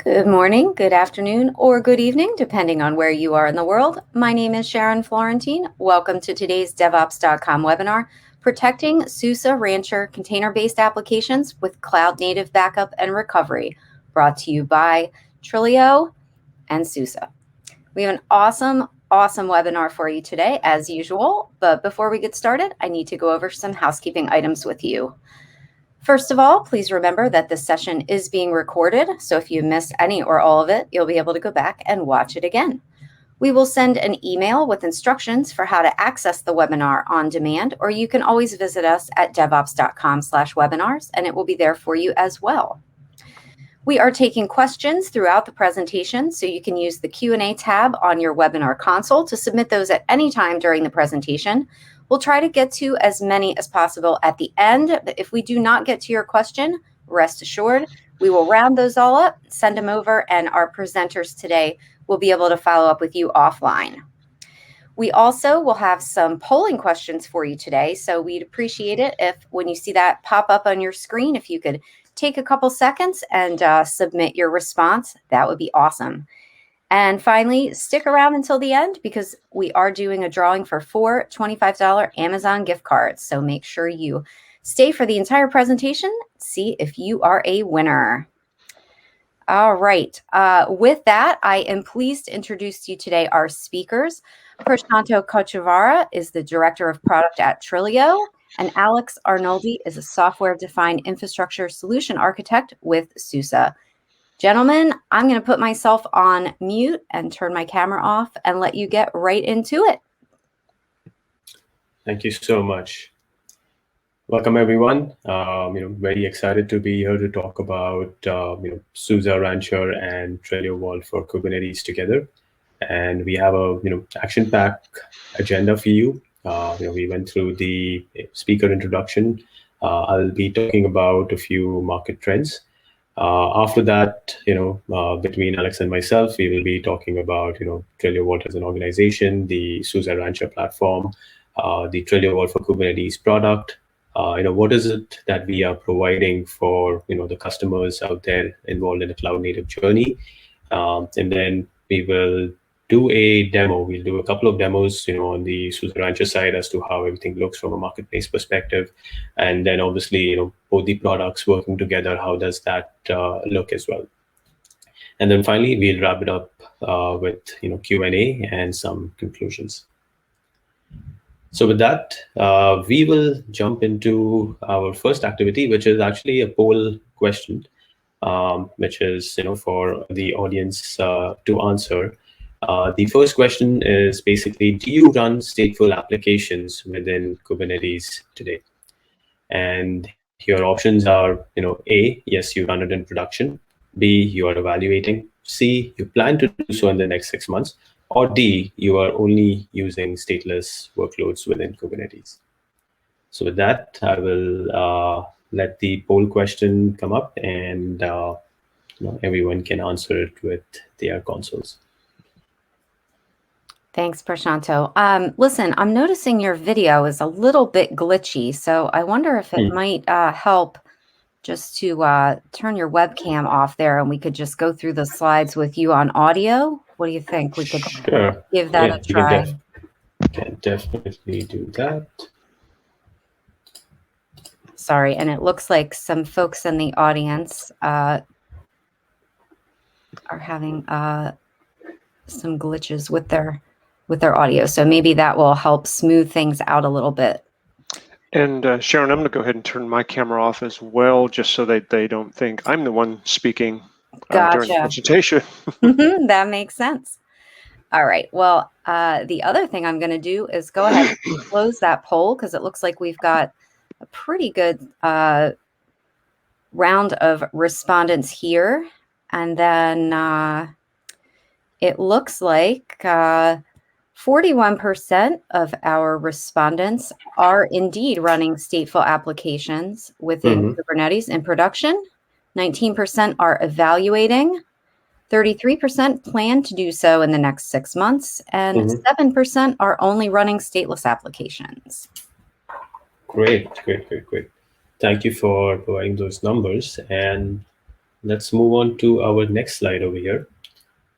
Good morning, good afternoon, or good evening, depending on where you are in the world. My name is Sharon Florentine. Welcome to today's DevOps.com webinar, Protecting SUSE Rancher Container-Based Applications with Cloud-Native Backup and Recovery, brought to you by Trillio and SUSE. We have an awesome webinar for you today, as usual. But before we get started, I need to go over some housekeeping items with you. First of all, please remember that this session is being recorded, so if you missed any or all of it, you'll be able to go back and watch it again. We will send an email with instructions for how to access the webinar on demand, or you can always visit us at devops.com/webinars, and it will be there for you as well. We are taking questions throughout the presentation, so you can use the Q&A tab on your webinar console to submit those at any time during the presentation. We'll try to get to as many as possible at the end, but if we do not get to your question, rest assured, we will round those all up, send them over, and our presenters today will be able to follow up with you offline. We also will have some polling questions for you today, so we'd appreciate it if when you see that pop up on your screen, if you could take a couple seconds and submit your response, that would be awesome. And finally, stick around until the end because we are doing a drawing for 4 $25 Amazon gift cards. So make sure you stay for the entire presentation, see if you are a winner. All right. With that, I am pleased to introduce to you today our speakers. Prashanto Kochevara is the Director of Product at Trilio, and Alex Arnoldi is a software-defined infrastructure solution architect with SUSE. Gentlemen, I'm going to put myself on mute and turn my camera off and let you get right into it. Thank you so much. Welcome, everyone. Very excited to be here to talk about SUSE Rancher and Trilio Vault for Kubernetes together. And we have a action-packed agenda for you. We went through the speaker introduction. I'll be talking about a few market trends. After that, between Alex and myself, we will be talking about, Trilio Vault as an organization, the SUSE Rancher platform, the Trilio Vault for Kubernetes product. What is it that we are providing for, the customers out there involved in a cloud-native journey? And then we will do a demo. We'll do a couple of demos, on the SUSE Rancher side as to how everything looks from a marketplace perspective. And then obviously, both the products working together, how does that look as well? And then finally, we'll wrap it up with, Q&A and some conclusions. So with that, we will jump into our first activity, which is actually a poll question, which is, for the audience to answer. The first question is basically, do you run stateful applications within Kubernetes today? And your options are, A, yes, you run it in production. B, you are evaluating. C, you plan to do so in the next 6 months. Or D, you are only using stateless workloads within Kubernetes. So with that, I will let the poll question come up and everyone can answer it with their consoles. Thanks, Prashanto. Listen, I'm noticing your video is a little bit glitchy, so I wonder if it might help just to turn your webcam off there and we could just go through the slides with you on audio. What do you think? We could give that a try. Can definitely do that. Sorry, and it looks like some folks in the audience are having some glitches with their audio. So maybe that will help smooth things out a little bit. And Sharon, I'm going to go ahead and turn my camera off as well, just so that they don't think I'm the one speaking during the presentation. That makes sense. All right. Well, the other thing I'm going to do is go ahead and close that poll because it looks like we've got a pretty good round of respondents here. And then it looks like 41% of our respondents are indeed running stateful applications within Kubernetes in production. 19% are evaluating. 33% plan to do so in the next 6 months. And 7% are only running stateless applications. Great. Thank you for providing those numbers. And let's move on to our next slide over here.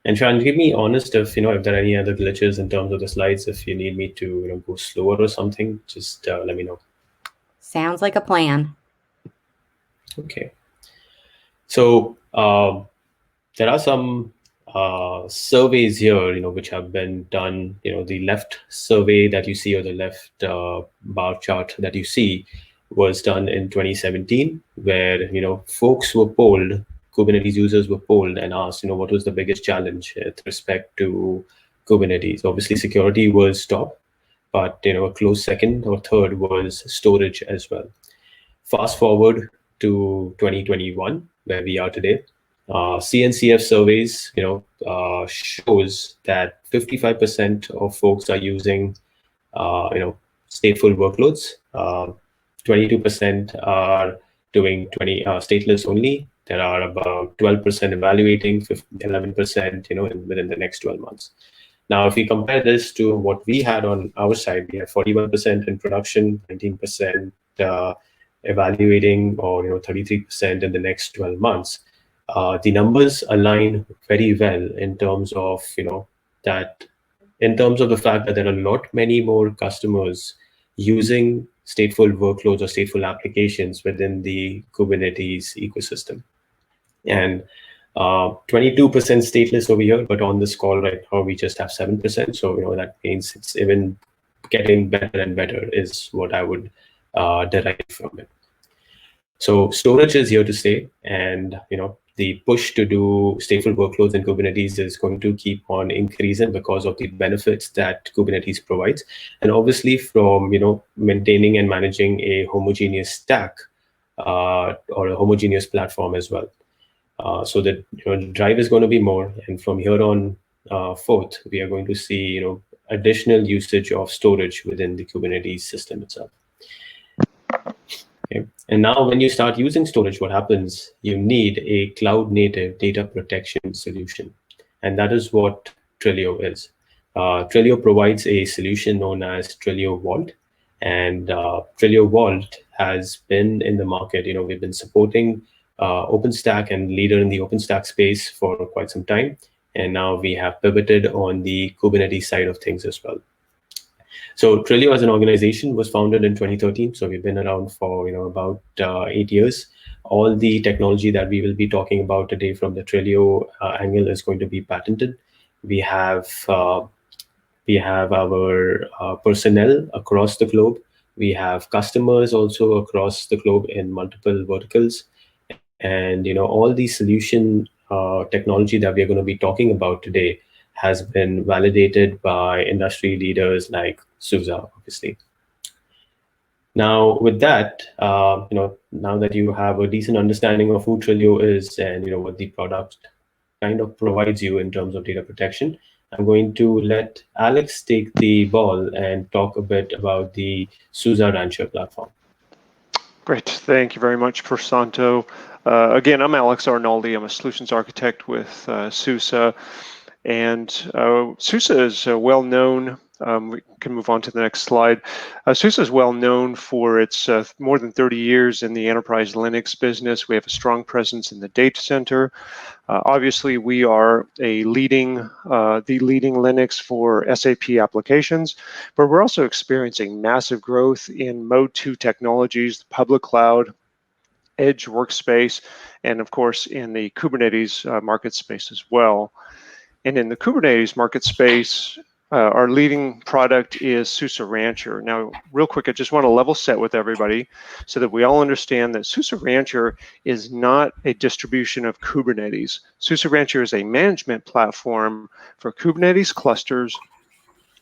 And Sean, give me honest if if there are any other glitches in terms of the slides. If you need me to go slower or something, just let me know. Sounds like a plan. Okay. So there are some surveys here, which have been done. The left survey that you see, or the left bar chart that you see, was done in 2017, where folks were polled. Kubernetes users were polled and asked, what was the biggest challenge with respect to Kubernetes. Obviously, security was top, but a close second or third was storage as well. Fast forward to 2021, where we are today. CNCF surveys, shows that 55% of folks are using, stateful workloads. 22% are doing stateless only. There are about 12% evaluating, 11%, within the next 12 months. Now, if we compare this to what we had on our side, we have 41% in production, 19% evaluating, or 33% in the next 12 months. The numbers align very well in terms of that, in terms of the fact that there are many more customers using stateful workloads or stateful applications within the Kubernetes ecosystem. And 22% stateless over here, but on this call right now we just have 7%. So that means it's even getting better and better is what I would derive from it. So storage is here to stay, and the push to do stateful workloads in Kubernetes is going to keep on increasing because of the benefits that Kubernetes provides, and obviously from maintaining and managing a homogeneous stack or a homogeneous platform as well. So the drive is going to be more, and from here on forth, we are going to see additional usage of storage within the Kubernetes system itself. Okay. And now when you start using storage, what happens? You need a cloud-native data protection solution. And that is what Trillio is. Trillio provides a solution known as Trilio Vault. And Trilio Vault has been in the market. We've been supporting OpenStack and leader in the OpenStack space for quite some time. And now we have pivoted on the Kubernetes side of things as well. So Trilio as an organization was founded in 2013. So we've been around for about 8 years. All the technology that we will be talking about today from the Trilio angle is going to be patented. We have our personnel across the globe. We have customers also across the globe in multiple verticals. And all the solution technology that we're going to be talking about today has been validated by industry leaders like SUSE, obviously. Now, with that, now that you have a decent understanding of who Trilio is and what the product kind of provides you in terms of data protection, I'm going to let Alex take the ball and talk a bit about the SUSE Rancher platform. Great, thank you very much, Prasanto. Again, I'm Alex Arnoldi. I'm a solutions architect with SUSE. And SUSE is well known. We can move on to the next slide. SUSE is well known for its more than 30 years in the enterprise Linux business. We have a strong presence in the data center. Obviously, we are the leading Linux for SAP applications, but we're also experiencing massive growth in Mode 2 technologies, the public cloud, edge workspace, and of course in the Kubernetes market space as well. And in the Kubernetes market space, our leading product is SUSE Rancher. Now, real quick, I just want to level set with everybody so that we all understand that SUSE Rancher is not a distribution of Kubernetes. SUSE Rancher is a management platform for Kubernetes clusters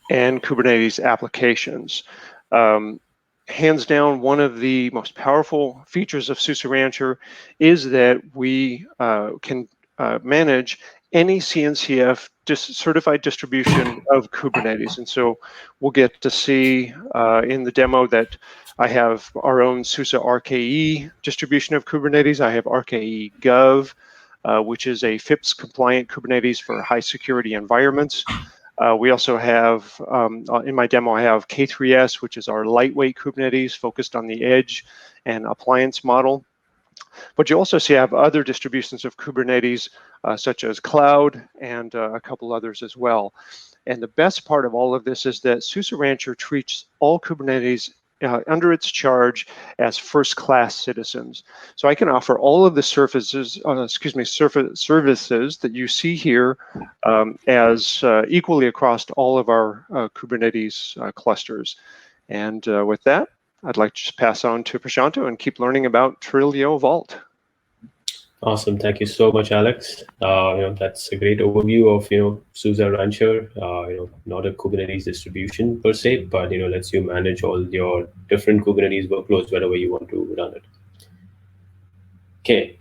and Kubernetes applications. Hands down, one of the most powerful features of SUSE Rancher is that we can manage any CNCF certified distribution of Kubernetes. And so we'll get to see in the demo that I have our own SUSE RKE distribution of Kubernetes. I have RKE Gov, which is a FIPS compliant Kubernetes for high security environments. We also have, in my demo, I have K3S, which is our lightweight Kubernetes focused on the edge and appliance model. But you also see I have other distributions of Kubernetes, such as cloud and a couple others as well. And the best part of all of this is that SUSE Rancher treats all Kubernetes under its charge as first-class citizens. So I can offer all of the services that you see here as equally across all of our Kubernetes clusters. And with that, I'd like to just pass on to Prashanto and keep learning about Trilio Vault. Awesome. Thank you so much, Alex. That's a great overview of, SUSE Rancher, not a Kubernetes distribution per se, but, lets you manage all your different Kubernetes workloads wherever you want to run it. Okay.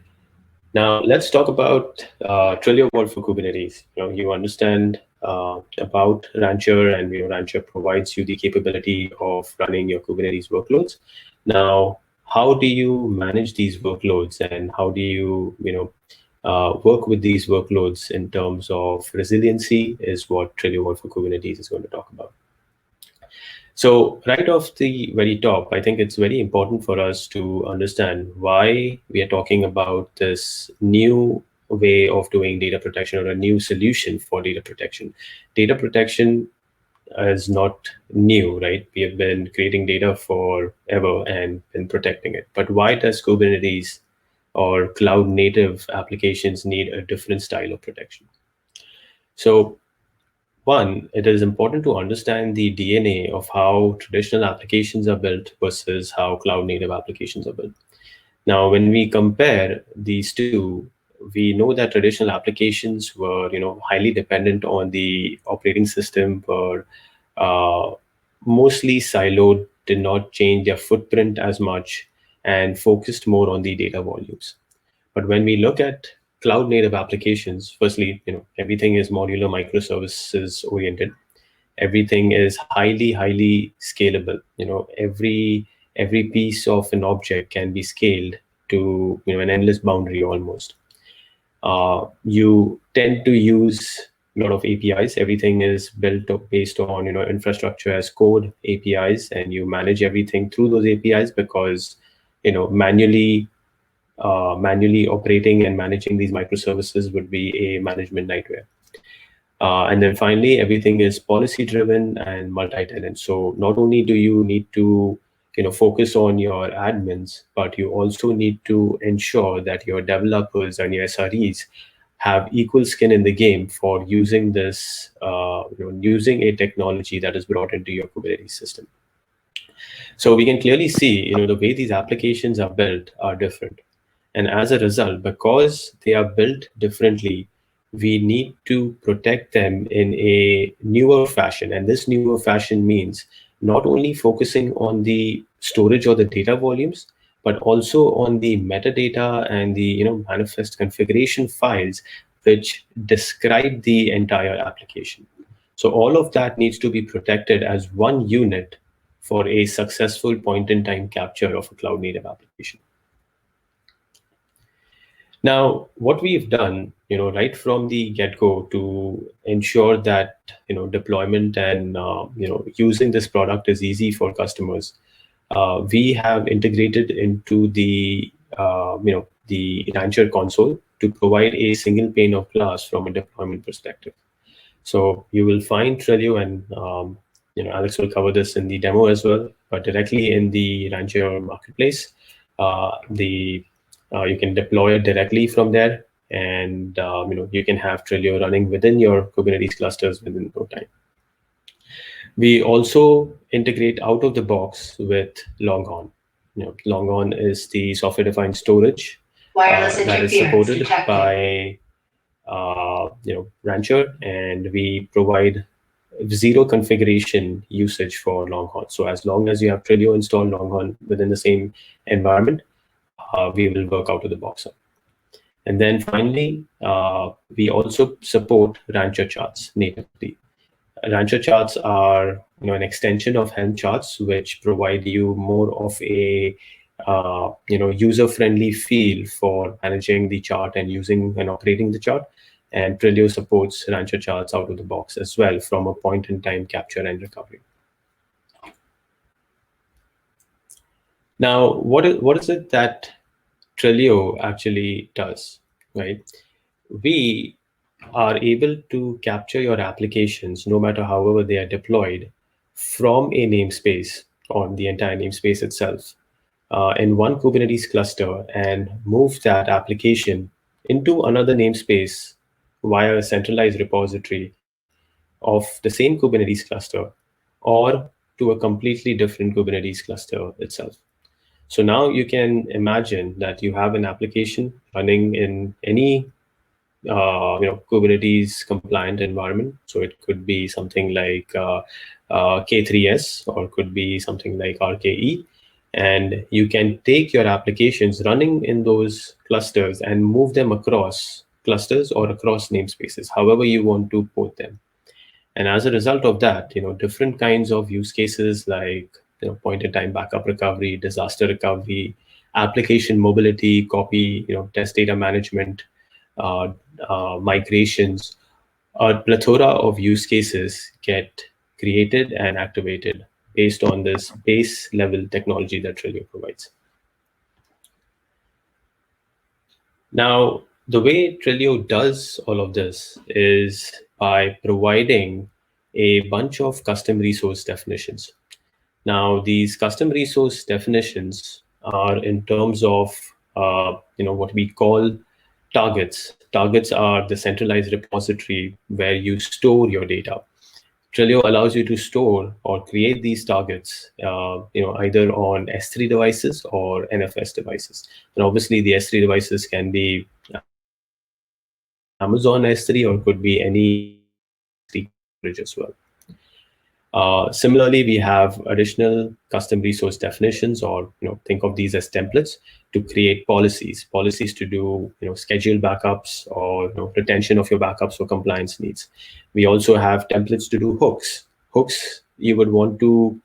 Now let's talk about Trilio Vault for Kubernetes. You understand about Rancher, and Rancher provides you the capability of running your Kubernetes workloads. Now, how do you manage these workloads, and how do you work with these workloads in terms of resiliency is what Trilio Vault for Kubernetes is going to talk about. So right off the very top, I think it's very important for us to understand why we are talking about this new way of doing data protection, or a new solution for data protection. Data protection is not new, right? We have been creating data forever and been protecting it. But why does Kubernetes or cloud native applications need a different style of protection? So one, it is important to understand the DNA of how traditional applications are built versus how cloud native applications are built. Now, when we compare these two, we know that traditional applications were, highly dependent on the operating system, were mostly siloed, did not change their footprint as much, and focused more on the data volumes. But when we look at cloud native applications, firstly, everything is modular microservices oriented. Everything is highly scalable. Every piece of an object can be scaled to an endless boundary almost. You tend to use a lot of APIs. Everything is built based on infrastructure as code APIs, and you manage everything through those APIs because manually operating and managing these microservices would be a management nightmare. And then finally, everything is policy driven and multi-tenant. So not only do you need to focus on your admins, but you also need to ensure that your developers and your SREs have equal skin in the game for using this, using a technology that is brought into your Kubernetes system. So we can clearly see, the way these applications are built are different. And as a result, because they are built differently, we need to protect them in a newer fashion. And this newer fashion means not only focusing on the storage or the data volumes, but also on the metadata and the manifest configuration files which describe the entire application. So all of that needs to be protected as one unit for a successful point-in-time capture of a cloud-native application. Now, what we've done, right from the get-go to ensure that, deployment and, using this product is easy for customers, we have integrated into the, the Rancher console to provide a single pane of glass from a deployment perspective. So you will find Trilio, and, Alex will cover this in the demo as well, but directly in the Rancher marketplace, you can deploy it directly from there, and you can have Trilio running within your Kubernetes clusters within no time. We also integrate out of the box with Longhorn. Longhorn is the software-defined storage that is supported by Rancher, and we provide zero configuration usage for Longhorn. So as long as you have Trilio installed Longhorn within the same environment, we will work out of the box. And then finally, we also support Rancher charts natively. Rancher charts are an extension of Helm charts, which provide you more of a user-friendly feel for managing the chart and using and operating the chart. And Trilio supports Rancher charts out of the box as well from a point-in-time capture and recovery. Now, what is it that Trilio actually does, right? We are able to capture your applications, no matter however they are deployed, from a namespace or the entire namespace itself in one Kubernetes cluster and move that application into another namespace via a centralized repository of the same Kubernetes cluster or to a completely different Kubernetes cluster itself. So now you can imagine that you have an application running in any Kubernetes compliant environment. So it could be something like K3s or could be something like RKE. And you can take your applications running in those clusters and move them across clusters or across namespaces, however you want to port them. And as a result of that, different kinds of use cases like point-in-time backup recovery, disaster recovery, application mobility, copy, test data management, uh, migrations, a plethora of use cases get created and activated based on this base level technology that Trillio provides. Now, the way Trillio does all of this is by providing a bunch of custom resource definitions. Now, these custom resource definitions are in terms of what we call targets. Targets are the centralized repository where you store your data. Trillio allows you to store or create these targets, either on S3 devices or NFS devices. And obviously, the S3 devices can be Amazon S3 or could be any storage as well. Similarly, we have additional custom resource definitions, or think of these as templates to create policies to do scheduled backups or retention of your backups for compliance needs. We also have templates to do hooks. Hooks, you would want to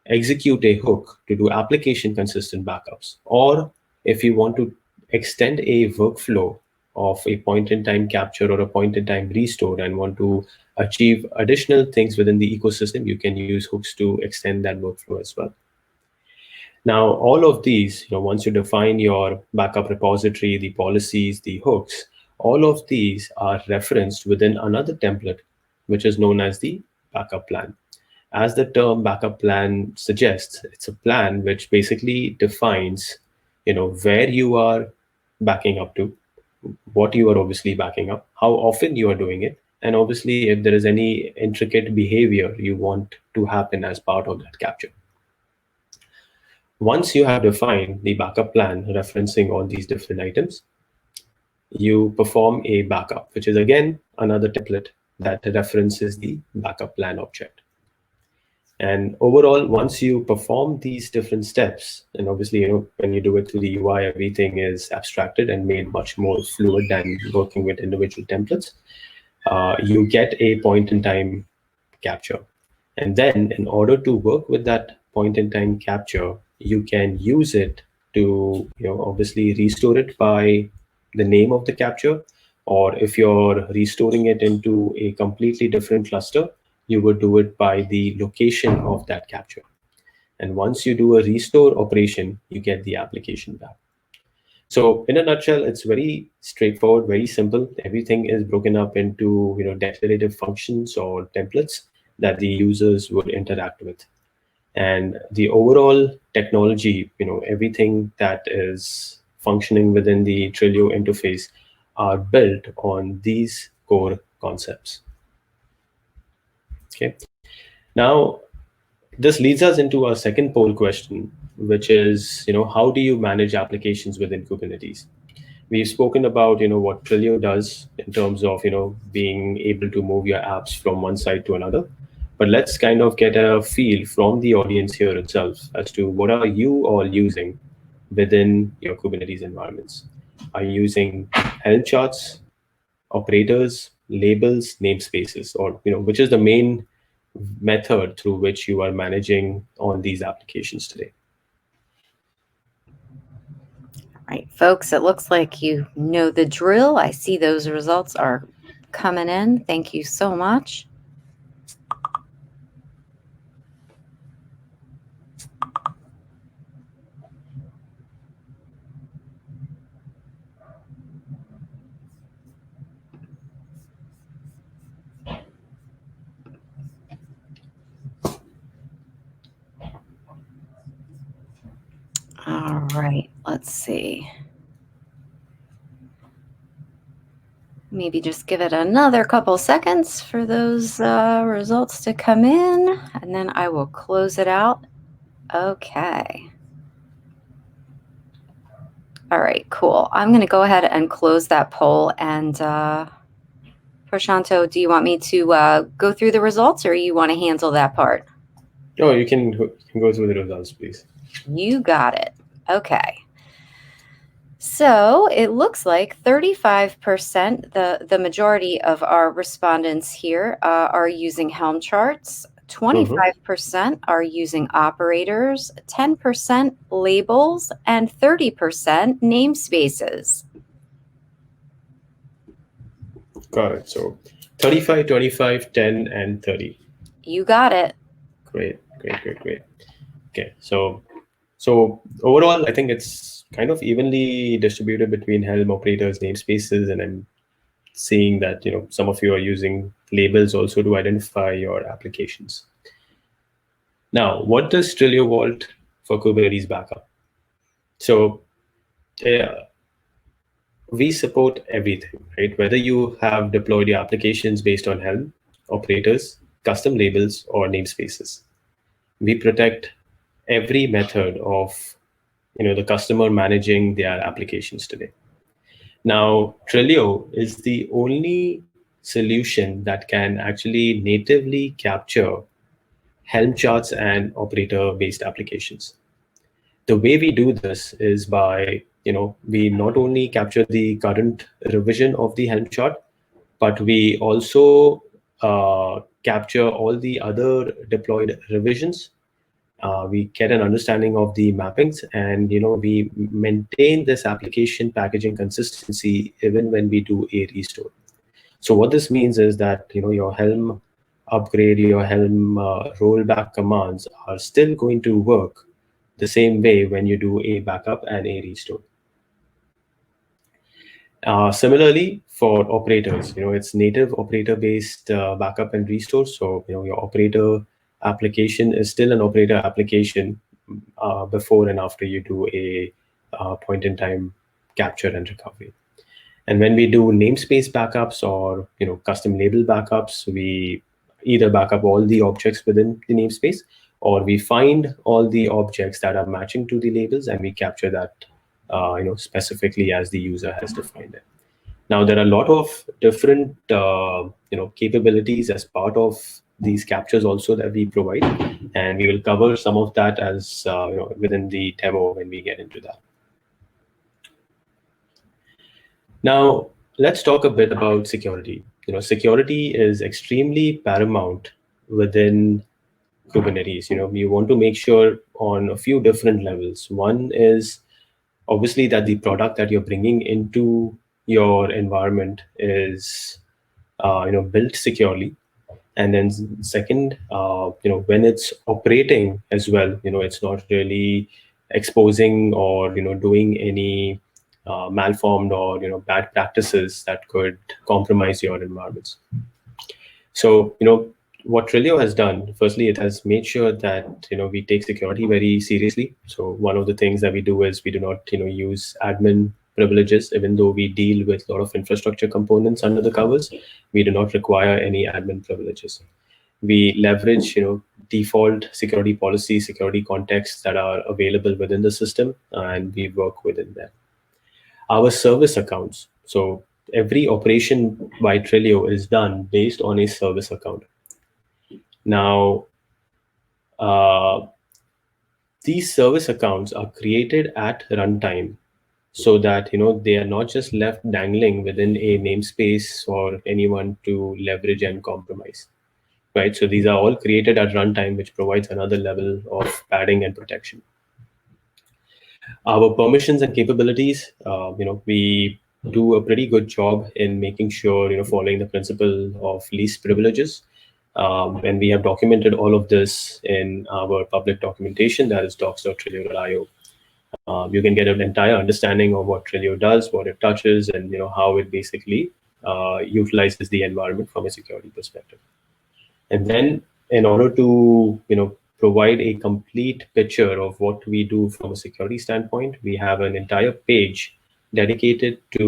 execute a hook to do application consistent backups, or if you want to extend a workflow of a point-in-time capture or a point-in-time restore and want to achieve additional things within the ecosystem, you can use hooks to extend that workflow as well. Now, all of these, once you define your backup repository, the policies, the hooks, all of these are referenced within another template, which is known as the backup plan. As the term backup plan suggests, it's a plan which basically defines, where you are backing up to, what you are obviously backing up, how often you are doing it, and obviously if there is any intricate behavior you want to happen as part of that capture. Once you have defined the backup plan referencing all these different items, you perform a backup, which is again another template that references the backup plan object. And overall, once you perform these different steps, and obviously, when you do it through the UI, everything is abstracted and made much more fluid than working with individual templates. You get a point-in-time capture. And then in order to work with that point-in-time capture, you can use it to, obviously restore it by the name of the capture, or if you're restoring it into a completely different cluster, you would do it by the location of that capture. And once you do a restore operation, you get the application back. So in a nutshell, it's very straightforward, very simple. Everything is broken up into declarative functions or templates that the users would interact with. And the overall technology, everything that is functioning within the Trillio interface are built on these core concepts. Okay. Now, this leads us into our second poll question, which is, how do you manage applications within Kubernetes? We've spoken about, what Trilio does in terms of, being able to move your apps from one side to another. But let's kind of get a feel from the audience here itself as to what are you all using within your Kubernetes environments. Are you using Helm charts, operators, labels, namespaces, or which is the main method through which you are managing on these applications today? All right, folks, it looks like you know the drill. I see those results are coming in. Thank you so much. All right, let's see. Maybe just give it another couple seconds for those results to come in, and then I will close it out. Okay. All right, cool. I'm going to go ahead and close that poll. And Prashanto, do you want me to go through the results, or you want to handle that part? No, you can go through the results, please. You got it. Okay. So it looks like 35%, the majority of our respondents here are using Helm charts. 25% are using operators, 10% labels, and 30% namespaces. Got it. So 35, 25, 10, and 30. You got it. Great. Okay, so overall, I think it's kind of evenly distributed between Helm operators, namespaces, and I'm seeing that some of you are using labels also to identify your applications. Now, what does Trillio Vault for Kubernetes backup? So we support everything, right? Whether you have deployed your applications based on Helm, operators, custom labels, or namespaces. We protect every method of the customer managing their applications today. Now, Trillio is the only solution that can actually natively capture Helm charts and operator-based applications. The way we do this is by, we not only capture the current revision of the Helm chart, but we also capture all the other deployed revisions. We get an understanding of the mappings, and we maintain this application packaging consistency even when we do a restore. So what this means is that your Helm upgrade, your Helm rollback commands are still going to work the same way when you do a backup and a restore. Similarly, for operators, it's native operator-based backup and restore. So your operator application is still an operator application before and after you do a point-in-time capture and recovery. And when we do namespace backups or custom label backups, we either backup all the objects within the namespace, or we find all the objects that are matching to the labels and we capture that specifically as the user has defined it. Now, there are a lot of different capabilities as part of these captures also that we provide, and we will cover some of that as within the demo when we get into that. Now, let's talk a bit about security. Security is extremely paramount within Kubernetes. You want to make sure on a few different levels. One is obviously that the product that you're bringing into your environment is built securely, and then second, when it's operating as well, it's not really exposing or doing any malformed or bad practices that could compromise your environments. So what Trillio has done, firstly, it has made sure that we take security very seriously. So one of the things that we do is we do not use admin privileges. Even though we deal with a lot of infrastructure components under the covers, we do not require any admin privileges. We leverage default security policies, security contexts that are available within the system, and we work within them. Our service accounts. So every operation by Trillio is done based on a service account. Now, these service accounts are created at runtime so that they are not just left dangling within a namespace for anyone to leverage and compromise. Right? So these are all created at runtime, which provides another level of padding and protection. Our permissions and capabilities, we do a pretty good job in making sure, following the principle of least privileges. And we have documented all of this in our public documentation, that is docs.trilio.io. You can get an entire understanding of what Trillio does, what it touches, and how it basically utilizes the environment from a security perspective. And then in order to provide a complete picture of what we do from a security standpoint. We have an entire page dedicated to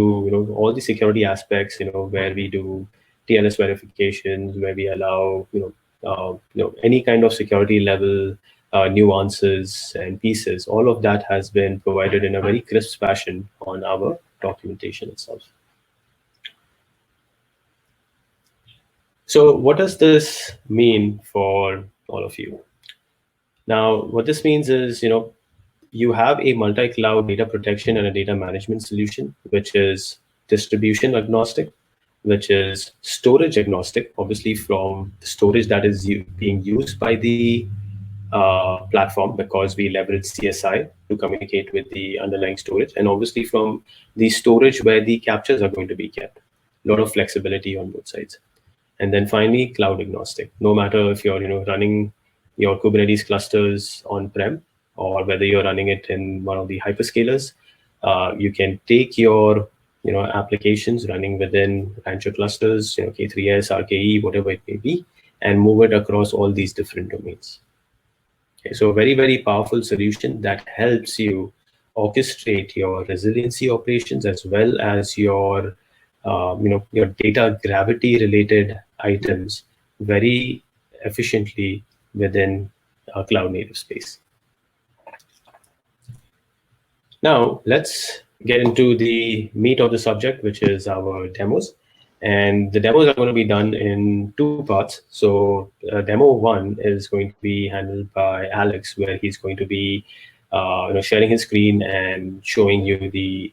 all the security aspects, where we do TLS verifications, where we allow any kind of security level nuances and pieces. All of that has been provided in a very crisp fashion on our documentation itself. So what does this mean for all of you? Now, what this means is, you have a multi-cloud data protection and a data management solution, which is distribution agnostic, which is storage agnostic, obviously from the storage that is being used by the platform, because we leverage CSI to communicate with the underlying storage, and obviously from the storage where the captures are going to be kept. A lot of flexibility on both sides. And then finally, cloud agnostic. No matter if you're running your Kubernetes clusters on-prem or whether you're running it in one of the hyperscalers, you can take your applications running within Rancher clusters, K3s, RKE, whatever it may be, and move it across all these different domains. Okay, so a very, very powerful solution that helps you orchestrate your resiliency operations as well as your your data gravity related items very efficiently within a cloud native space. Now let's get into the meat of the subject, which is our demos. And the demos are going to be done in two parts. So demo one is going to be handled by Alex, where he's going to be sharing his screen and showing you the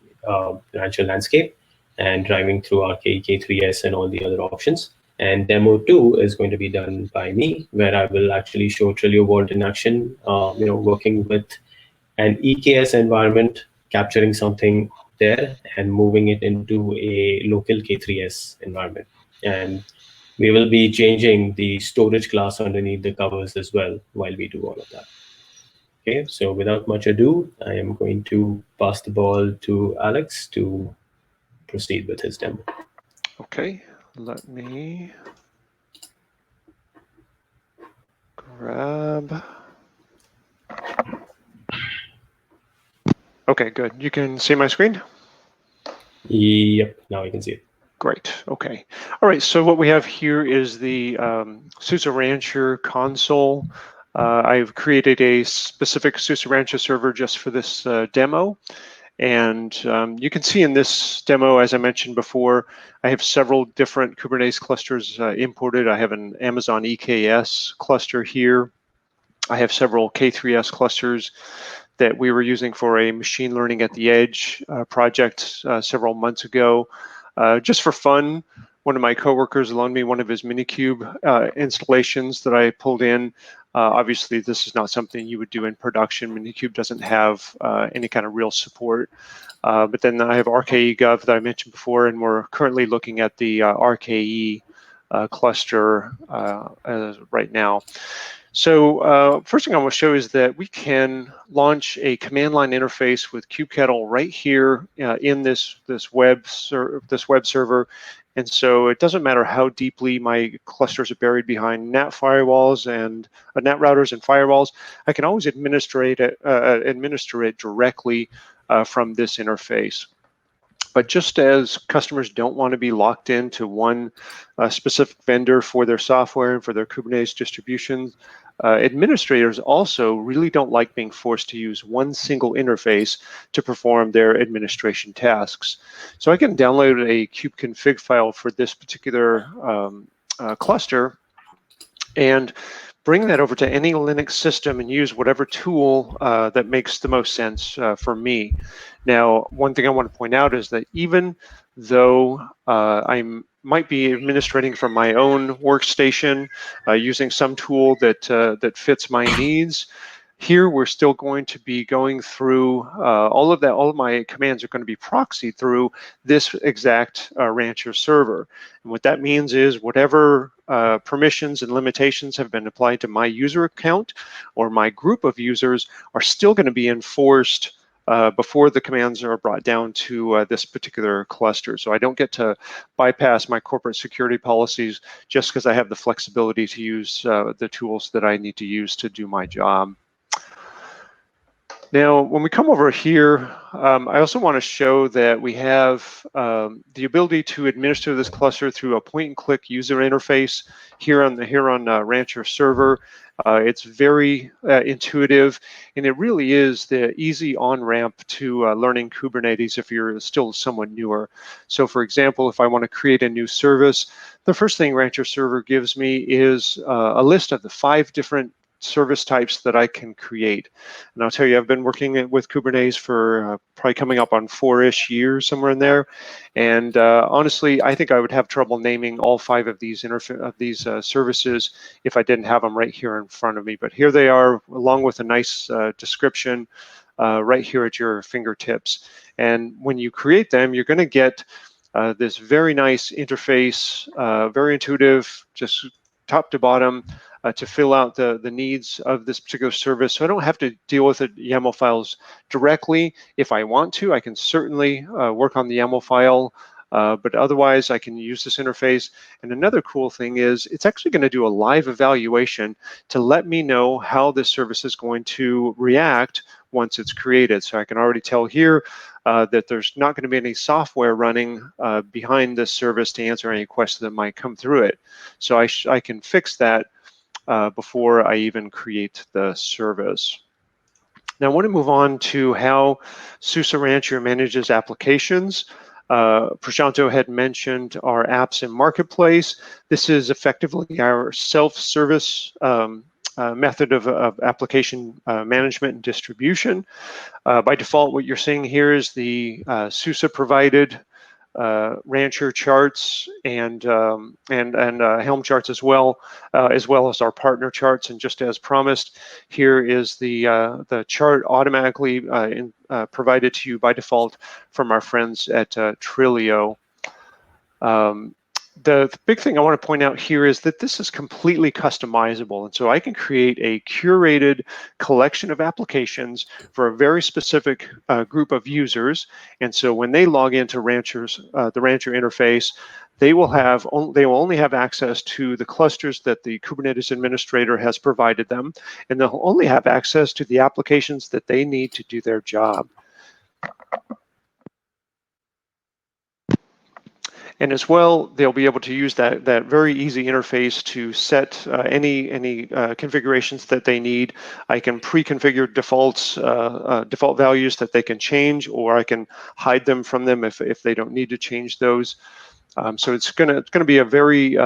financial landscape and driving through our K3s and all the other options. And demo two is going to be done by me, where I will actually show Trillio Vault in action, working with an EKS environment, capturing something there and moving it into a local K3s environment. And we will be changing the storage class underneath the covers as well while we do all of that. Okay, so without much ado, I am going to pass the ball to Alex to proceed with his demo. Okay, let me grab. Okay, good. You can see my screen? Yep, now you can see it. Great. Okay. All right. So what we have here is the SUSE Rancher console. I've created a specific SUSE Rancher server just for this demo. And you can see in this demo, as I mentioned before, I have several different Kubernetes clusters imported. I have an Amazon EKS cluster here. I have several K3s clusters that we were using for a machine learning at the edge project several months ago. Just for fun, one of my coworkers loaned me one of his Minikube installations that I pulled in. Obviously, this is not something you would do in production. Minikube doesn't have any kind of real support. But then I have RKE Gov that I mentioned before, and we're currently looking at the RKE cluster right now. So first thing I want to show is that we can launch a command line interface with kubectl right here in this web server. And so it doesn't matter how deeply my clusters are buried behind NAT firewalls and NAT routers and firewalls. I can always administer it directly from this interface. But just as customers don't want to be locked into one specific vendor for their software and for their Kubernetes distributions, administrators also really don't like being forced to use one single interface to perform their administration tasks. So I can download a kubeconfig file for this particular cluster and bring that over to any Linux system and use whatever tool that makes the most sense for me. Now, one thing I want to point out is that even though I might be administrating from my own workstation using some tool that fits my needs, here we're still going to be going through all of my commands are going to be proxied through this exact Rancher server. And what that means is whatever permissions and limitations have been applied to my user account or my group of users are still going to be enforced before the commands are brought down to this particular cluster. So I don't get to bypass my corporate security policies just because I have the flexibility to use the tools that I need to use to do my job. Now, when we come over here, I also want to show that we have the ability to administer this cluster through a point-and-click user interface here on Rancher server. It's very intuitive, and it really is the easy on-ramp to learning Kubernetes if you're still someone newer. So, for example, if I want to create a new service, the first thing Rancher server gives me is a list of the 5 different service types that I can create. And I'll tell you, I've been working with Kubernetes for probably coming up on 4-ish years, somewhere in there. And honestly, I think I would have trouble naming all 5 of these services if I didn't have them right here in front of me. But here they are, along with a nice description right here at your fingertips. And when you create them, you're going to get this very nice interface, very intuitive, just top to bottom, to fill out the needs of this particular service. So I don't have to deal with the YAML files directly. If I want to, I can certainly work on the YAML file, but otherwise I can use this interface. And another cool thing is it's actually going to do a live evaluation to let me know how this service is going to react once it's created. So I can already tell here that there's not going to be any software running behind this service to answer any questions that might come through it. So I can fix that before I even create the service. Now I want to move on to how SUSE Rancher manages applications. Prashanto had mentioned our apps in Marketplace. This is effectively our self-service method of application management and distribution. By default, what you're seeing here is the SUSE provided Rancher charts and Helm charts as well as our partner charts. And just as promised, here is the chart automatically provided to you by default from our friends at Trillio. The big thing I want to point out here is that this is completely customizable. And so I can create a curated collection of applications for a very specific group of users. And so when they log into the Rancher interface, they will only have access to the clusters that the Kubernetes administrator has provided them, and they'll only have access to the applications that they need to do their job. And as well, they'll be able to use that very easy interface to set any configurations that they need. I can pre-configure default values that they can change, or I can hide them from them if they don't need to change those. So it's gonna be a very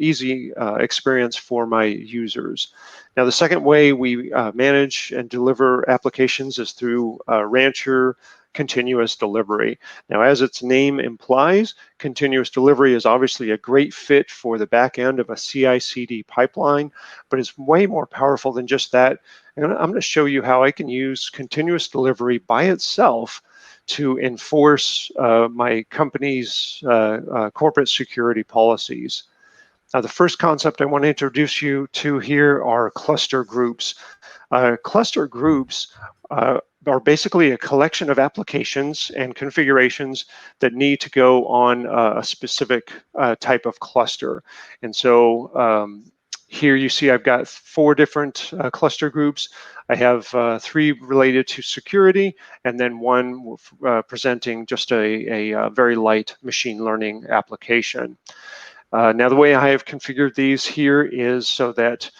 easy experience for my users. Now, the second way we manage and deliver applications is through Rancher continuous delivery. Now, as its name implies, continuous delivery is obviously a great fit for the back end of a CI/CD pipeline, but it's way more powerful than just that. And I'm going to show you how I can use continuous delivery by itself to enforce my company's corporate security policies. Now, the first concept I want to introduce you to here are cluster groups. Cluster groups are basically a collection of applications and configurations that need to go on a specific type of cluster. And so here you see I've got 4 different cluster groups. I have 3 related to security, and then 1 presenting just a very light machine learning application. Now, the way I have configured these here is so that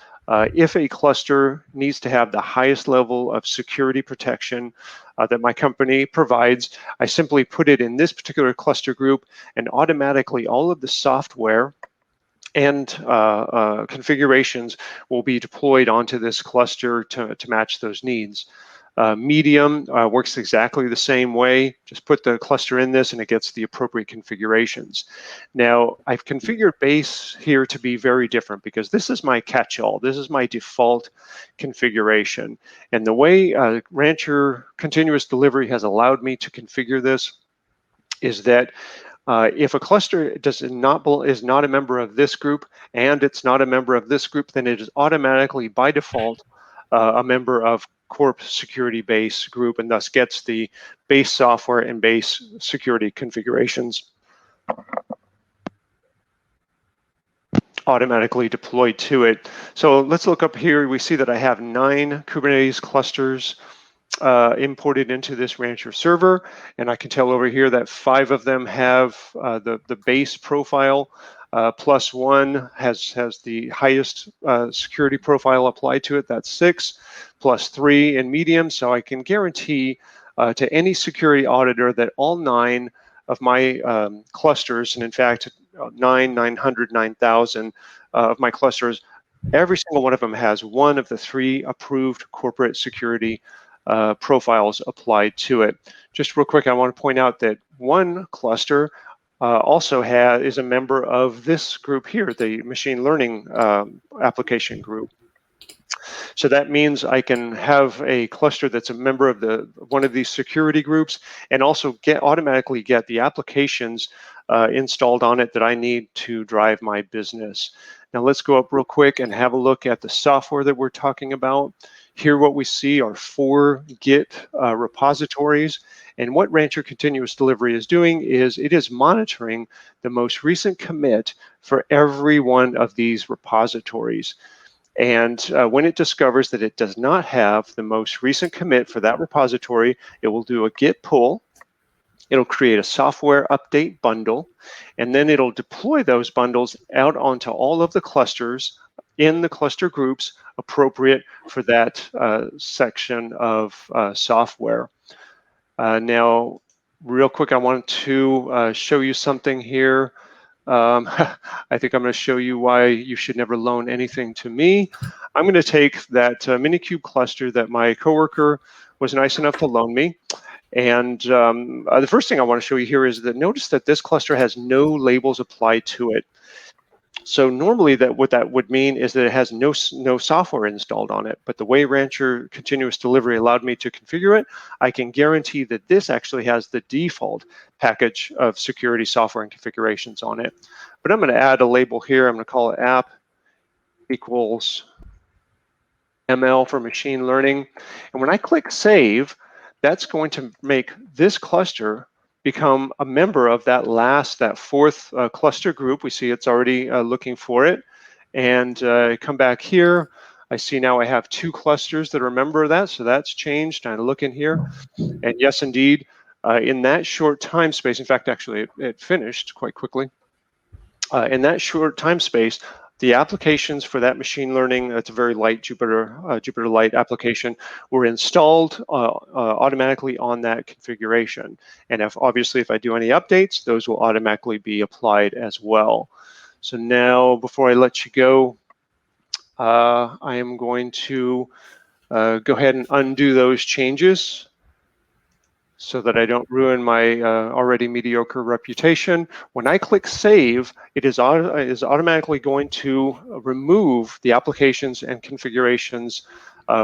if a cluster needs to have the highest level of security protection that my company provides, I simply put it in this particular cluster group, and automatically all of the software and configurations will be deployed onto this cluster to match those needs. Medium works exactly the same way. Just put the cluster in this and it gets the appropriate configurations. Now, I've configured base here to be very different because this is my catch-all. This is my default configuration. And the way Rancher continuous delivery has allowed me to configure this is that if a cluster is not a member of this group and it's not a member of this group, then it is automatically by default a member of corp security base group, and thus gets the base software and base security configurations automatically deployed to it. So let's look up here. We see that I have 9 Kubernetes clusters imported into this Rancher server, and I can tell over here that 5 of them have the base profile, plus 1 has the highest security profile applied to it. That's 6, plus 3 in medium. So I can guarantee to any security auditor that all 9 of my clusters, and in fact 900, 9,000 of my clusters, every single one of them has one of the 3 approved corporate security profiles applied to it. Just real quick, I want to point out that one cluster also is a member of this group here, the machine learning application group. So that means I can have a cluster that's a member of one of these security groups, and also automatically get the applications installed on it that I need to drive my business. Now let's go up real quick and have a look at the software that we're talking about. Here what we see are 4 Git repositories, and what Rancher Continuous Delivery is doing is it is monitoring the most recent commit for every one of these repositories. And when it discovers that it does not have the most recent commit for that repository, it will do a Git pull. It'll create a software update bundle, and then it'll deploy those bundles out onto all of the clusters in the cluster groups appropriate for that section of software. Now, real quick, I want to show you something here. I think I'm going to show you why you should never loan anything to me. I'm going to take that Minikube cluster that my coworker was nice enough to loan me. And the first thing I want to show you here is that notice that this cluster has no labels applied to it. So normally what that would mean is that it has no software installed on it. But the way Rancher Continuous Delivery allowed me to configure it, I can guarantee that this actually has the default package of security software and configurations on it. But I'm going to add a label here. I'm going to call it app equals ML for machine learning. And when I click save, that's going to make this cluster become a member of that 4th cluster group. We see it's already looking for it. And come back here, I see now I have 2 clusters that are a member of that, so that's changed. I look in here, and yes, indeed, in that short time space, in fact, actually, it finished quite quickly. In that short time space, the applications for that machine learning, that's a very light Jupyter Light application, were installed automatically on that configuration. And obviously, if I do any updates, those will automatically be applied as well. So now, before I let you go, I am going to go ahead and undo those changes so that I don't ruin my already mediocre reputation. When I click save, it is automatically going to remove the applications and configurations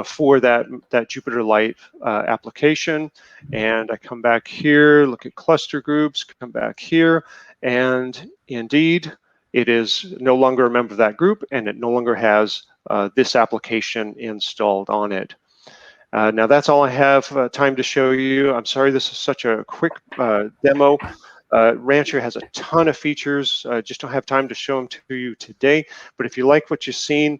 for that Jupyter Light application. And I come back here, look at cluster groups, come back here, and indeed, it is no longer a member of that group, and it no longer has this application installed on it. Now that's all I have time to show you. I'm sorry this is such a quick demo. Rancher has a ton of features. Just don't have time to show them to you today. But if you like what you've seen,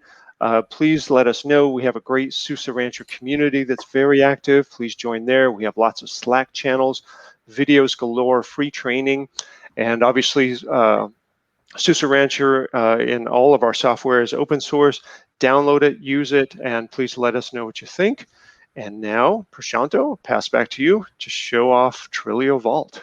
please let us know. We have a great SUSE Rancher community that's very active. Please join there. We have lots of Slack channels, videos galore, free training, and obviously SUSE Rancher in all of our software is open source. Download it, use it, and please let us know what you think. And now, Prashanto, I'll pass back to you to show off Trillio Vault.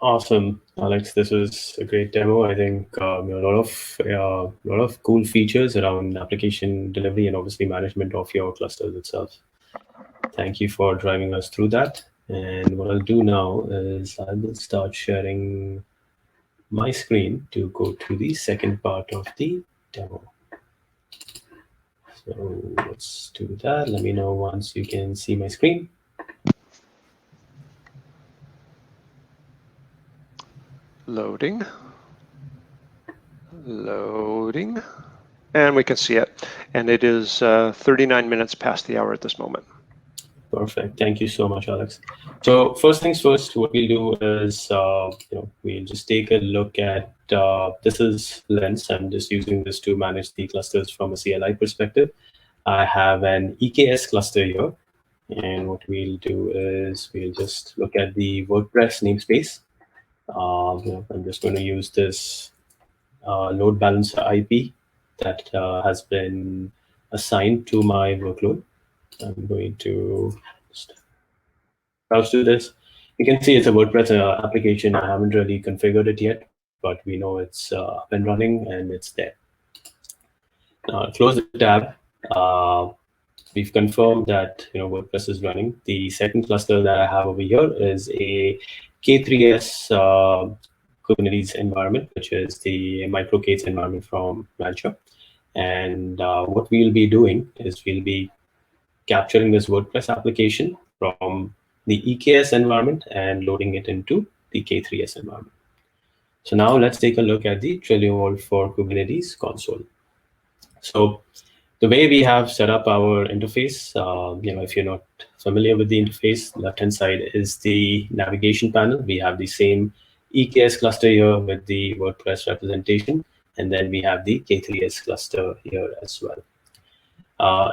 Awesome, Alex. This was a great demo. I think a lot of cool features around application delivery and obviously management of your clusters itself. Thank you for driving us through that. And what I'll do now is I will start sharing my screen to go to the second part of the demo. So let's do that. Let me know once you can see my screen. Loading. And we can see it. and it is 39 minutes past the hour at this moment. Perfect. Thank you so much, Alex. So first things first, what we'll do is we'll just take a look at this is Lens. I'm just using this to manage the clusters from a CLI perspective. I have an EKS cluster here, and what we'll do is we'll just look at the WordPress namespace. I'm just going to use this load balancer IP that has been assigned to my workload. I'm going to just browse to this. You can see it's a WordPress application. I haven't really configured it yet, but we know it's up and running and it's there. Now I'll close the tab. We've confirmed that WordPress is running. The second cluster that I have over here is a K3s Kubernetes environment, which is the micro-K3s environment from Rancher. And what we'll be doing is we'll be capturing this WordPress application from the EKS environment and loading it into the K3s environment. So now let's take a look at the Trilio for Kubernetes console. So the way we have set up our interface, if you're not familiar with the interface, left-hand side is the navigation panel. We have the same EKS cluster here with the WordPress representation, and then we have the K3s cluster here as well.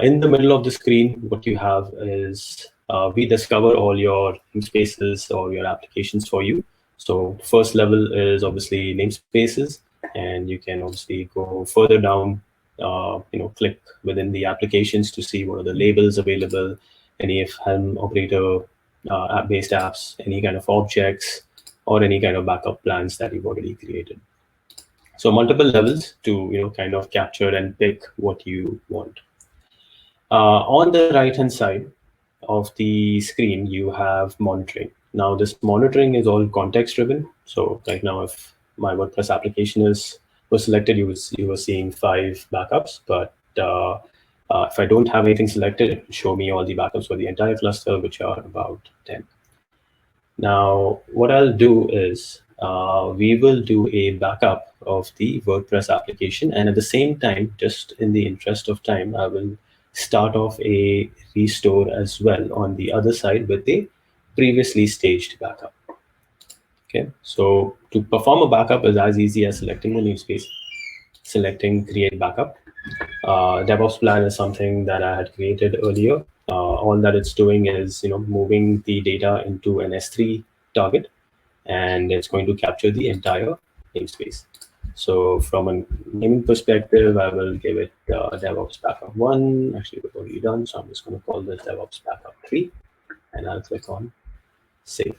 In the middle of the screen, what you have is we discover all your namespaces or your applications for you. So first level is obviously namespaces, and you can obviously go further down, click within the applications to see what are the labels available, any if Helm operator app-based apps, any kind of objects, or any kind of backup plans that you've already created. So multiple levels to kind of capture and pick what you want. On the right-hand side of the screen, you have monitoring. Now, this monitoring is all context-driven. So right now, if my WordPress application was selected, you were seeing 5 backups. But if I don't have anything selected, it will show me all the backups for the entire cluster, which are about 10. Now, what I'll do is we will do a backup of the WordPress application. And at the same time, just in the interest of time, I will start off a restore as well on the other side with a previously staged backup. Okay, so to perform a backup is as easy as selecting the namespace, selecting create backup. DevOps plan is something that I had created earlier. All that it's doing is moving the data into an S3 target, and it's going to capture the entire namespace. So from a naming perspective, I will give it DevOps Backup 1. Actually, we're already done, so I'm just going to call this DevOps Backup 3, and I'll click on Save.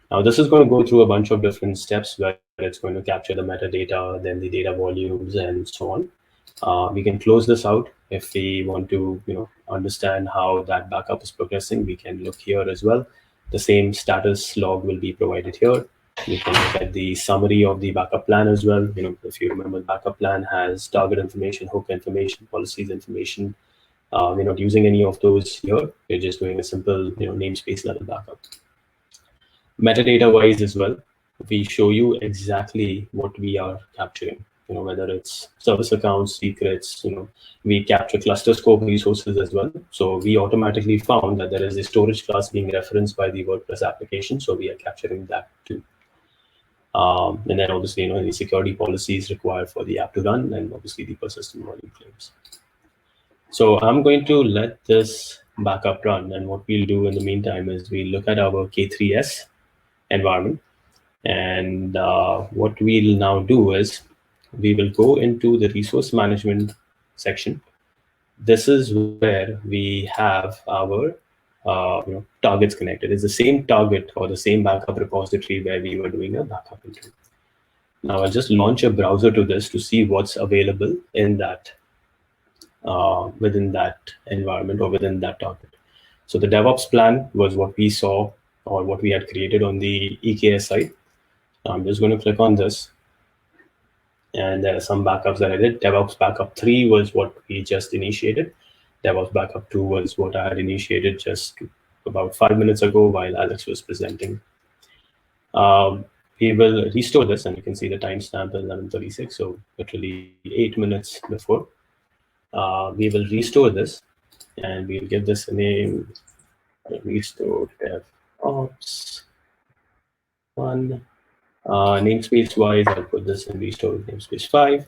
Now, this is going to go through a bunch of different steps where it's going to capture the metadata, then the data volumes, and so on. We can close this out. If we want to understand how that backup is progressing, we can look here as well. The same status log will be provided here. You can look at the summary of the backup plan as well. If you remember, the backup plan has target information, hook information, policies information. We're not using any of those here. We're just doing a simple namespace level backup. Metadata wise as well, we show you exactly what we are capturing. Whether it's service accounts, secrets, we capture cluster scope resources as well. So we automatically found that there is a storage class being referenced by the WordPress application. So we are capturing that too. And then obviously, any security policies required for the app to run, and obviously the persistent volume claims. So I'm going to let this backup run. And what we'll do in the meantime is we look at our K3s environment. And what we'll now do is we will go into the resource management section. This is where we have our targets connected. It's the same target or the same backup repository where we were doing a backup into. Now I'll just launch a browser to this to see what's available in that within that environment or within that target. So the DevOps plan was what we saw or what we had created on the EKS side. I'm just going to click on this. And there are some backups that I did. DevOps Backup 3 was what we just initiated. DevOps Backup 2 was what I had initiated just about 5 minutes ago while Alex was presenting. We will restore this, and you can see the timestamp is 11:36, so literally 8 minutes before. we will restore this, and we'll give this a name, restore DevOps 1. Namespace wise, I'll put this in restore namespace 5.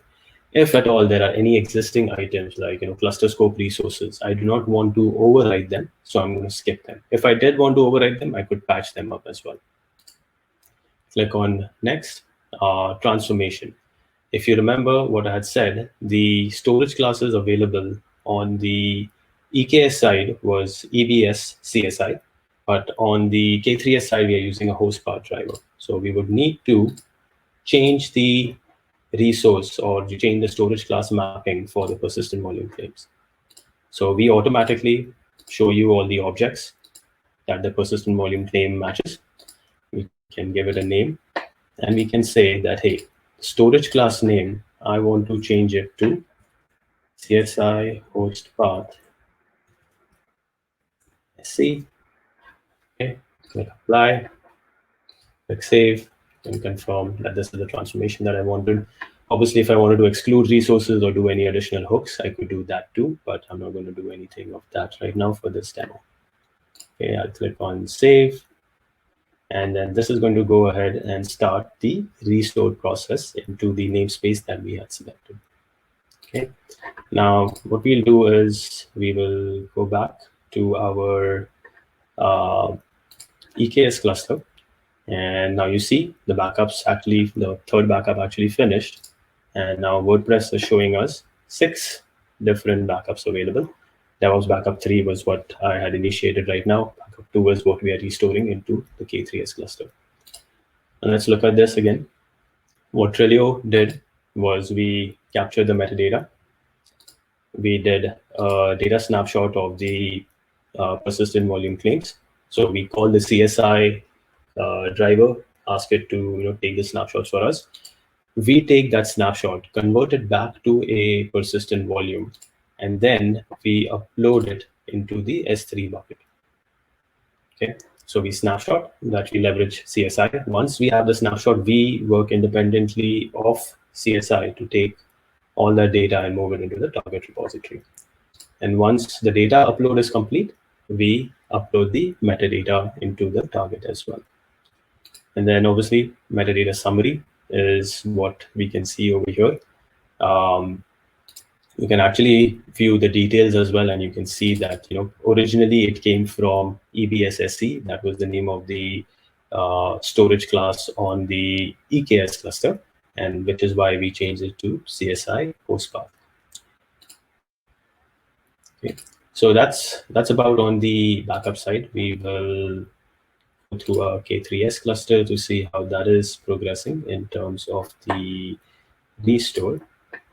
If at all there are any existing items like cluster scope resources, I do not want to override them, so I'm going to skip them. If I did want to override them, I could patch them up as well. Click on next. Transformation. If you remember what I had said, the storage classes available on the EKS side was EBS CSI, but on the K3S side, we are using a host path driver. So we would need to change the resource or change the storage class mapping for the persistent volume claims. So we automatically show you all the objects that the persistent volume claim matches. We can give it a name, and we can say that, hey, storage class name, I want to change it to CSI host path SC. Okay, click apply, click save, and confirm that this is the transformation that I wanted. Obviously, if I wanted to exclude resources or do any additional hooks, I could do that too, but I'm not going to do anything of that right now for this demo. Okay, I'll click on save. And then this is going to go ahead and start the restore process into the namespace that we had selected. Okay. Now, what we'll do is we will go back to our EKS cluster. And now you see the backups actually, the third backup actually finished. And now WordPress is showing us 6 different backups available. DevOps backup 3 was what I had initiated right now. Backup 2 is what we are restoring into the K3S cluster. And let's look at this again. What Trillio did was we captured the metadata. We did a data snapshot of the persistent volume claims. So we call the CSI driver, ask it to take the snapshots for us. We take that snapshot, convert it back to a persistent volume, and then we upload it into the S3 bucket. Okay, so we snapshot that, we leverage CSI. Once we have the snapshot, we work independently of CSI to take all that data and move it into the target repository. And once the data upload is complete, we upload the metadata into the target as well. And then obviously metadata summary is what we can see over here. You can actually view the details as well, and you can see that originally it came from EBSSC. That was the name of the storage class on the EKS cluster, and which is why we changed it to CSI host path. Okay, so that's about on the backup side. We will go through our K3S cluster to see how that is progressing in terms of the restore.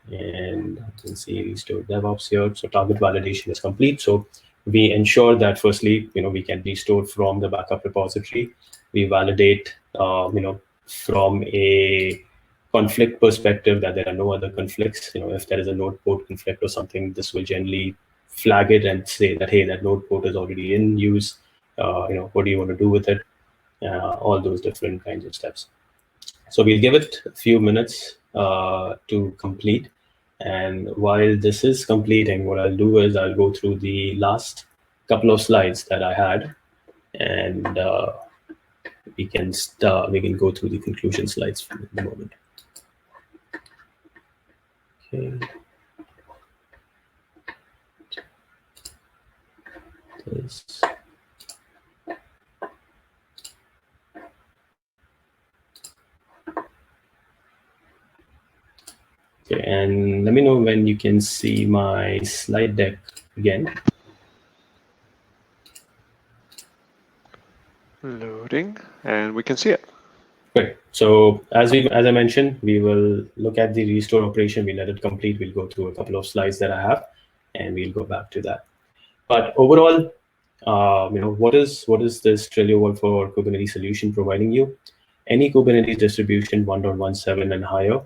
And you can see restore DevOps here. So target validation is complete. So we ensure that firstly, we can restore from the backup repository. We validate, from a conflict perspective that there are no other conflicts. If there is a node port conflict or something, this will generally flag it and say that, hey, that node port is already in use. What do you want to do with it? All those different kinds of steps. So we'll give it a few minutes to complete. And while this is completing, what I'll do is I'll go through the last couple of slides that I had, and we can go through the conclusion slides for the moment. Okay. This. Okay, and let me know when you can see my slide deck again. Loading, and we can see it. Great. So as I mentioned, we will look at the restore operation. We let it complete. We'll go through a couple of slides that I have, and we'll go back to that. But overall, what is this Trillio Vault for Kubernetes solution providing you? Any Kubernetes distribution 1.17 and higher,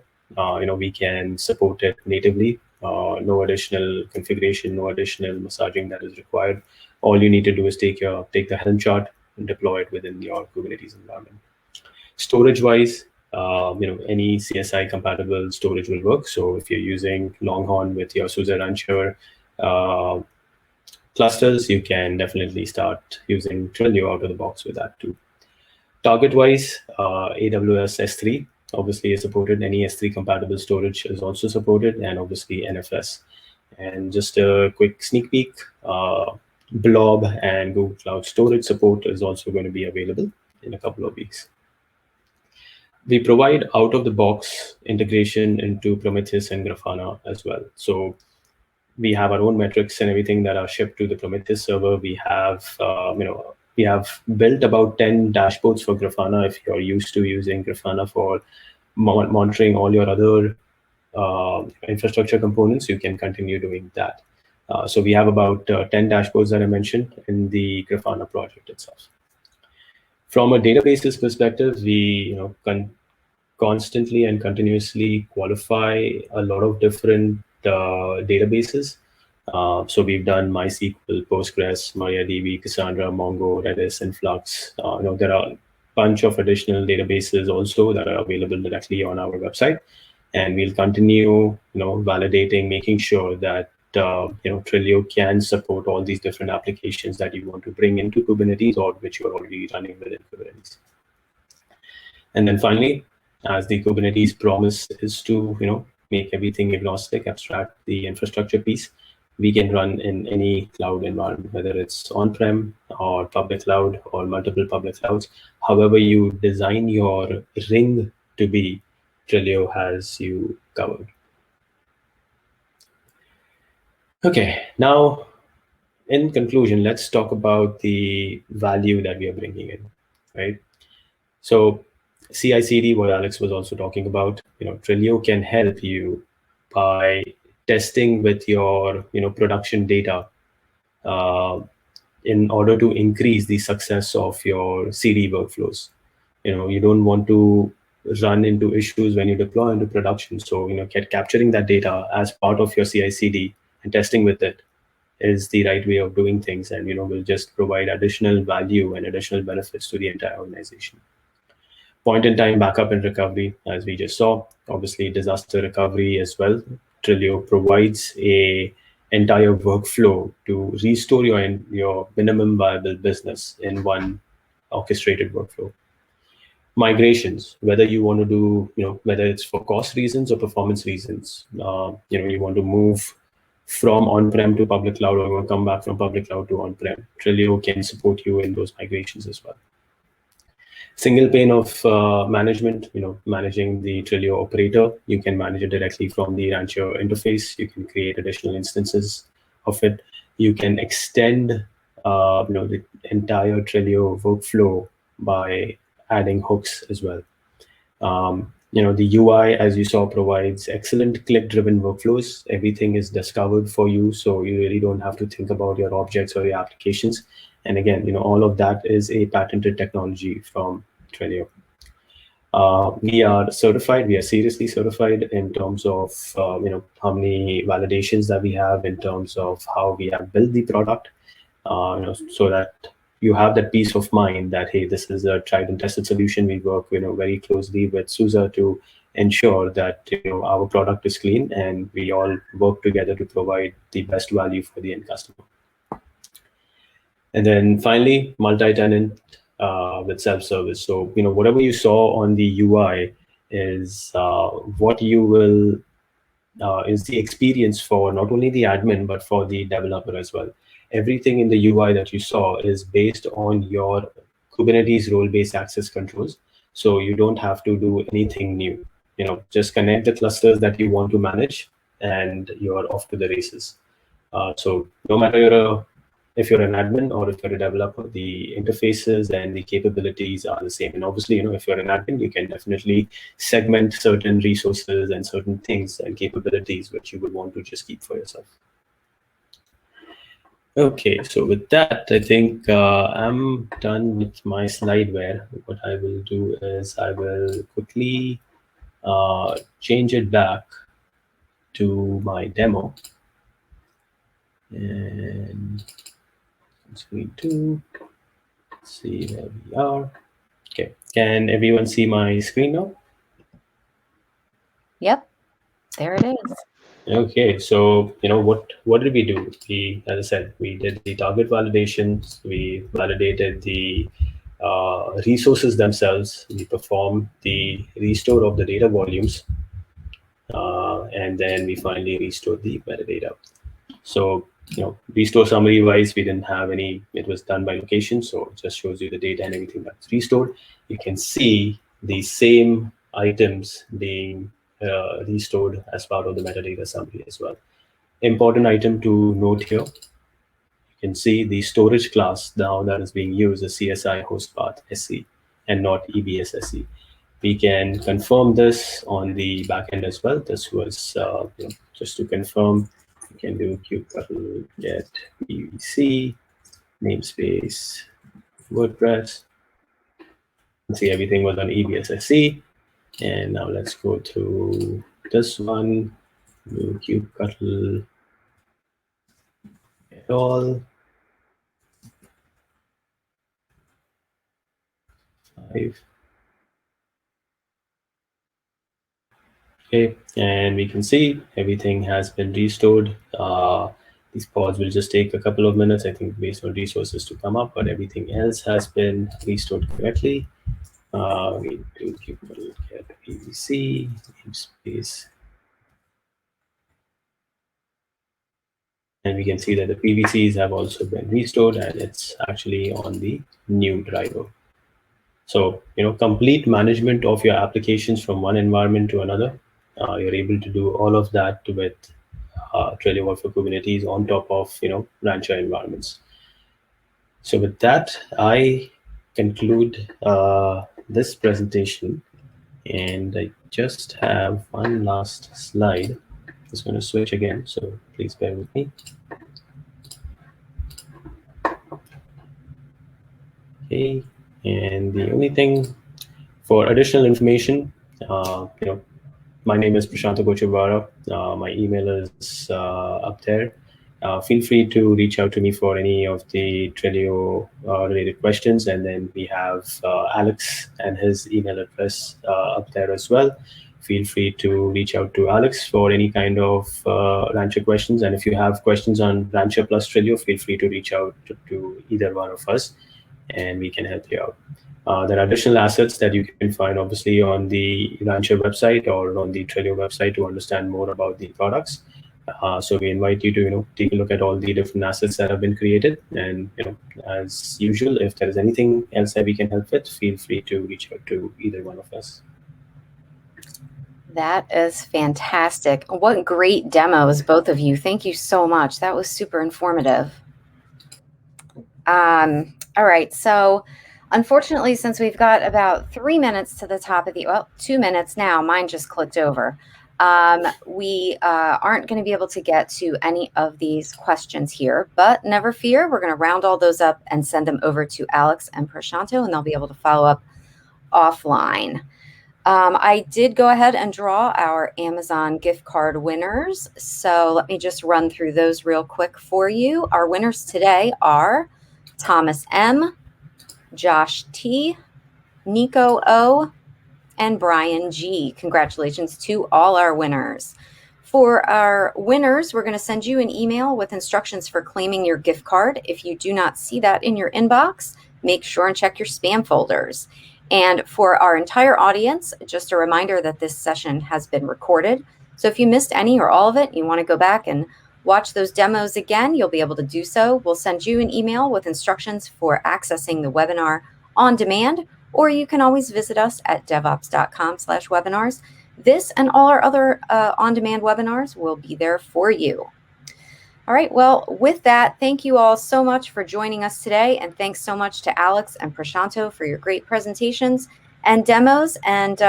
we can support it natively. No additional configuration, no additional massaging that is required. All you need to do is take the Helm chart and deploy it within your Kubernetes environment. Storage-wise, any CSI compatible storage will work. So if you're using Longhorn with your SUSE Rancher clusters, you can definitely start using Trilio out of the box with that too. Target-wise, AWS S3 obviously is supported. Any S3 compatible storage is also supported, and obviously NFS. And just a quick sneak peek, Blob and Google Cloud Storage support is also going to be available in a couple of weeks. We provide out-of-the-box integration into Prometheus and Grafana as well. So we have our own metrics and everything that are shipped to the Prometheus server. We have, we have built about 10 dashboards for Grafana. If you're used to using Grafana for monitoring all your other infrastructure components, you can continue doing that. So we have about 10 dashboards that I mentioned in the Grafana project itself. From a databases perspective, we constantly and continuously qualify a lot of different databases. So we've done MySQL, Postgres, MariaDB, Cassandra, Mongo, Redis, and Flux. There are a bunch of additional databases also that are available directly on our website, and we'll continue, validating, making sure that Trillio can support all these different applications that you want to bring into Kubernetes or which you're already running within Kubernetes. And then finally, as the Kubernetes promise is to make everything agnostic, abstract the infrastructure piece, we can run in any cloud environment, whether it's on-prem or public cloud or multiple public clouds. However you design your ring to be, Trillio has you covered. Okay, now in conclusion, let's talk about the value that we are bringing in, right? So CI/CD, what Alex was also talking about, Trillio can help you by testing with your production data in order to increase the success of your CD workflows. You don't want to run into issues when you deploy into production. So capturing that data as part of your CI/CD and testing with it is the right way of doing things, and will just provide additional value and additional benefits to the entire organization. Point-in-time backup and recovery, as we just saw, obviously disaster recovery as well. Trillio provides a entire workflow to restore your minimum viable business in one orchestrated workflow. Migrations, whether you want to do, whether it's for cost reasons or performance reasons, you want to move from on-prem to public cloud, or you want to come back from public cloud to on-prem, Trillio can support you in those migrations as well. Single pane of management, managing the Trillio operator. You can manage it directly from the Rancher interface. You can create additional instances of it. You can extend the entire Trillio workflow by adding hooks as well. The UI, as you saw, provides excellent click-driven workflows. Everything is discovered for you, so you really don't have to think about your objects or your applications. And again, all of that is a patented technology from Trillio. We are certified. We are seriously certified in terms of how many validations that we have, in terms of how we have built the product, so that you have that peace of mind that, hey, this is a tried and tested solution. We work very closely with SUSE to ensure that our product is clean, and we all work together to provide the best value for the end customer. And then finally, multi-tenant with self-service. So whatever you saw on the UI is what you will is the experience for not only the admin but for the developer as well. Everything in the UI that you saw is based on your Kubernetes role-based access controls. So you don't have to do anything new. Just connect the clusters that you want to manage, and you're off to the races. So no matter if you're an admin or if you're a developer, the interfaces and the capabilities are the same. And obviously, if you're an admin, you can definitely segment certain resources and certain things and capabilities which you would want to just keep for yourself. Okay, so with that, I think I'm done with my slideware. What I will do is I will quickly change it back to my demo. And screen 2, let's see where we are. Okay, can everyone see my screen now? Yep, there it is. Okay, so what did we do? As I said, we did the target validations. We validated the resources themselves. We performed the restore of the data volumes, and then we finally restored the metadata. So, restore summary wise, we didn't have any, it was done by location. So it just shows you the data and everything that's restored. You can see the same items being restored as part of the metadata summary as well. Important item to note here, you can see the storage class now that is being used is CSI host path SC and not EBSSE. We can confirm this on the backend as well. This was just to confirm. You can do kubectl get pvc namespace WordPress. You can see everything was on EBSSE. And now let's go through this one. Do kubectl get all 5. Okay, and we can see everything has been restored. These pods will just take a couple of minutes, I think, based on resources to come up, but everything else has been restored correctly. We do kubectl get pvc namespace, and we can see that the PVCs have also been restored, and it's actually on the new driver. So, complete management of your applications from one environment to another. You're able to do all of that with Trillio for Kubernetes on top of Rancher environments. So with that, I conclude this presentation, and I just have one last slide. I'm just going to switch again, so please bear with me. Okay, and the only thing for additional information, my name is Prashanta Gochubara. My email is up there. Feel free to reach out to me for any of the Trillio related questions. And then we have Alex and his email address up there as well. Feel free to reach out to Alex for any kind of Rancher questions. And if you have questions on Rancher plus Trillio, feel free to reach out to either one of us, and we can help you out. There are additional assets that you can find obviously on the Rancher website or on the Trillio website to understand more about the products. So we invite you to take a look at all the different assets that have been created, and as usual, if there is anything else that we can help with, feel free to reach out to either one of us. That is fantastic. What great demos, both of you. Thank you so much. That was super informative. All right, so unfortunately, since we've got about 3 minutes to the top of well, 2 minutes now, mine just clicked over. We aren't going to be able to get to any of these questions here, but never fear, we're going to round all those up and send them over to Alex and Prashanto, and they'll be able to follow up offline. I did go ahead and draw our Amazon gift card winners, so let me just run through those real quick for you. Our winners today are Thomas M., Josh T., Nico O., and Brian G. Congratulations to all our winners. For our winners, we're going to send you an email with instructions for claiming your gift card. If you do not see that in your inbox, make sure and check your spam folders. And for our entire audience, just a reminder that this session has been recorded. So if you missed any or all of it, you want to go back and watch those demos again, you'll be able to do so. We'll send you an email with instructions for accessing the webinar on demand, or you can always visit us at devops.com/webinars. This and all our other on-demand webinars will be there for you. All right, well, with that, thank you all so much for joining us today, and thanks so much to Alex and Prashanto for your great presentations and demos, and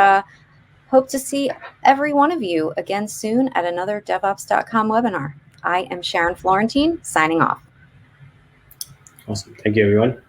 hope to see every one of you again soon at another devops.com webinar. I am Sharon Florentine, signing off. Awesome. Thank you, everyone.